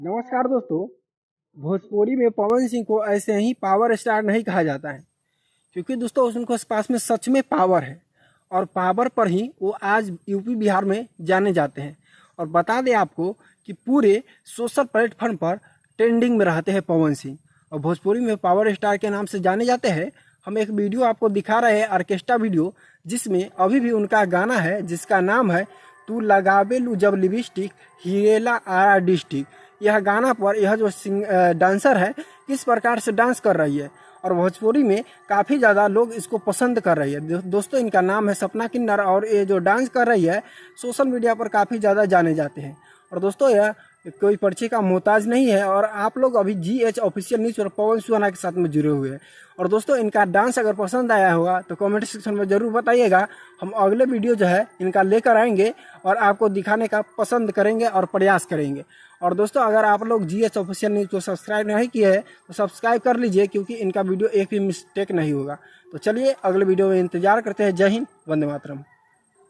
नमस्कार दोस्तों। भोजपुरी में पवन सिंह को ऐसे ही पावर स्टार नहीं कहा जाता है, क्योंकि दोस्तों उनके पास में सच में पावर है और पावर पर ही वो आज यूपी बिहार में जाने जाते हैं। और बता दें आपको कि पूरे सोशल प्लेटफॉर्म पर ट्रेंडिंग में रहते हैं पवन सिंह और भोजपुरी में पावर स्टार के नाम से जाने जाते हैं। हम एक वीडियो आपको दिखा रहे हैं, ऑर्केस्ट्रा वीडियो, जिसमें अभी भी उनका गाना है जिसका नाम है तू लगावे लू जब लिपस्टिक हिरेला आरा डिस्ट्रिक्ट। यह गाना पर यह जो डांसर है किस प्रकार से डांस कर रही है और भोजपुरी में काफ़ी ज़्यादा लोग इसको पसंद कर रही है। दोस्तों इनका नाम है सपना किन्नर और ये जो डांस कर रही है सोशल मीडिया पर काफ़ी ज़्यादा जाने जाते हैं। और दोस्तों यह कोई परिचय का मोहताज नहीं है और आप लोग अभी GH ऑफिशियल न्यूज़ और पवन सुहाना के साथ में जुड़े हुए हैं। और दोस्तों इनका डांस अगर पसंद आया होगा तो कमेंट सेक्शन में ज़रूर बताइएगा। हम अगले वीडियो जो है इनका लेकर आएंगे और आपको दिखाने का पसंद करेंगे और प्रयास करेंगे। और दोस्तों अगर आप लोग GH ऑफिशियल न्यूज़ को सब्सक्राइब नहीं किए हैं तो सब्सक्राइब कर लीजिए, क्योंकि इनका वीडियो एक भी मिस्टेक नहीं होगा। तो चलिए अगले वीडियो में इंतजार करते हैं। जय हिंद, वंदे मातरम।